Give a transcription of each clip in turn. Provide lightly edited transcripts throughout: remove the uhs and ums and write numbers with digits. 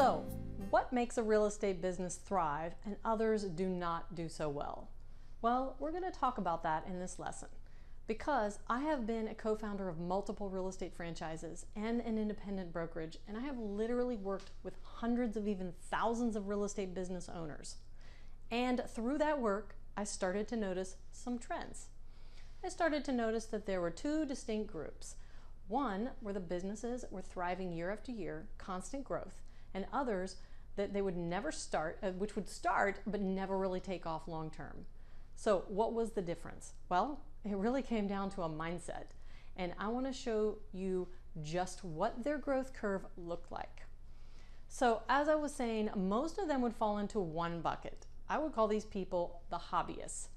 So, what makes a real estate business thrive and others do not do so well? Well, we're going to talk about that in this lesson because I have been a co-founder of multiple real estate franchises and an independent brokerage, and I have literally worked with hundreds of even thousands of real estate business owners. And through that work, I started to notice some trends. I started to notice that there were two distinct groups. One where the businesses were thriving year after year, constant growth, and others that they would never start, which would start but never really take off long term. So what was the difference? Well, it really came down to a mindset, and I want to show you just what their growth curve looked like. So as I was saying, most of them would fall into one bucket. I would call these people the hobbyists.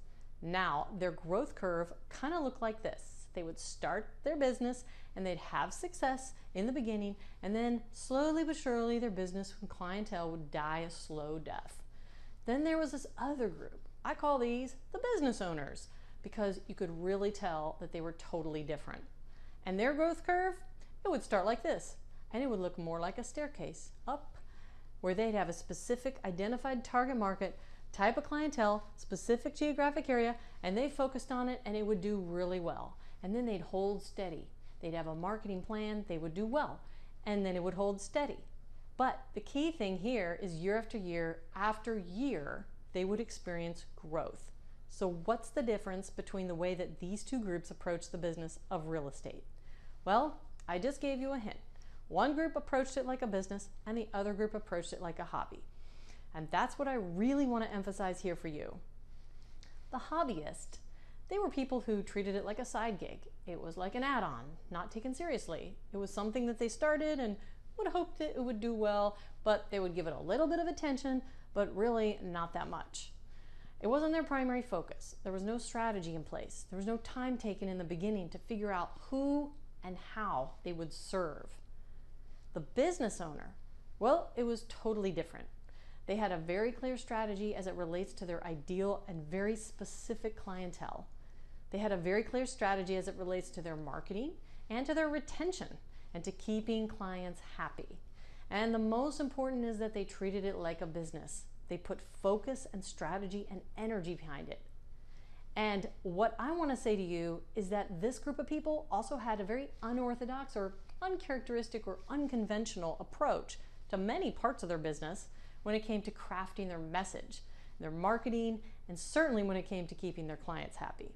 Now, their growth curve kind of looked like this. They would start their business and they'd have success in the beginning, and then slowly but surely their business and clientele would die a slow death. Then there was this other group. I call these the business owners because you could really tell that they were totally different. And their growth curve, it would start like this, and it would look more like a staircase up, where they'd have a specific identified target market, type of clientele, specific geographic area, and they focused on it and it would do really well. And then they'd hold steady. They'd have a marketing plan, they would do well, and then it would hold steady. But the key thing here is year after year after year, they would experience growth. So what's the difference between the way that these two groups approach the business of real estate? Well, I just gave you a hint. One group approached it like a business and the other group approached it like a hobby. And that's what I really want to emphasize here for you. The hobbyist, they were people who treated it like a side gig. It was like an add-on, not taken seriously. It was something that they started and would hope that it would do well, but they would give it a little bit of attention, but really not that much. It wasn't their primary focus. There was no strategy in place. There was no time taken in the beginning to figure out who and how they would serve. The business owner, well, it was totally different. They had a very clear strategy as it relates to their ideal and very specific clientele. They had a very clear strategy as it relates to their marketing and to their retention and to keeping clients happy. And the most important is that they treated it like a business. They put focus and strategy and energy behind it. And what I want to say to you is that this group of people also had a very unorthodox or uncharacteristic or unconventional approach to many parts of their business when it came to crafting their message, their marketing, and certainly when it came to keeping their clients happy.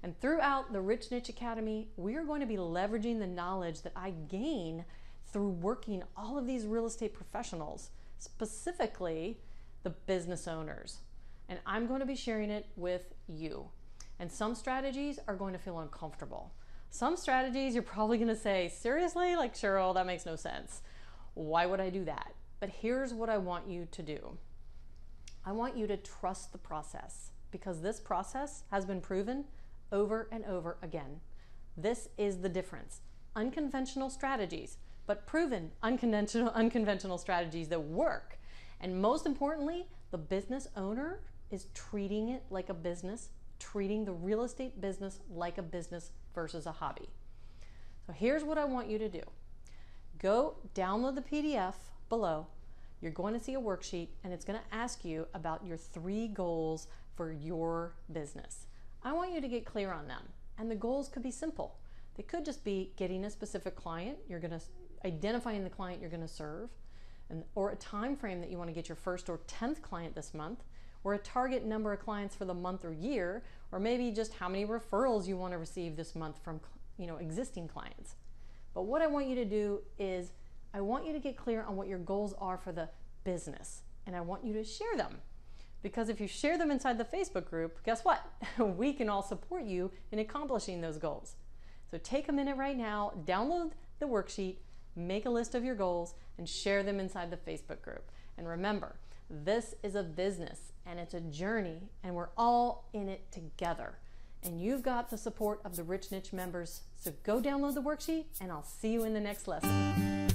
And throughout the Rich Niche Academy, we are going to be leveraging the knowledge that I gain through working all of these real estate professionals, specifically the business owners. And I'm going to be sharing it with you. And some strategies are going to feel uncomfortable. Some strategies you're probably going to say, seriously? Like, Cheryl, that makes no sense. Why would I do that? But here's what I want you to do. I want you to trust the process because this process has been proven over and over again. This is the difference. Unconventional strategies, but proven unconventional strategies that work. And most importantly, the business owner is treating it like a business, treating the real estate business like a business versus a hobby. So here's what I want you to do. Go download the PDF below. You're going to see a worksheet and it's going to ask you about your 3 goals for your business. I want you to get clear on them, and the goals could be simple. They could just be getting a specific client, identifying the client you're going to serve, or a time frame that you want to get your first or 10th client this month, or a target number of clients for the month or year, or maybe just how many referrals you want to receive this month from existing clients. But what I want you to do is I want you to get clear on what your goals are for the business, and I want you to share them. Because if you share them inside the Facebook group, guess what? We can all support you in accomplishing those goals. So take a minute right now, download the worksheet, make a list of your goals, and share them inside the Facebook group. And remember, this is a business and it's a journey, and we're all in it together. And you've got the support of the Rich Niche members. So go download the worksheet, and I'll see you in the next lesson.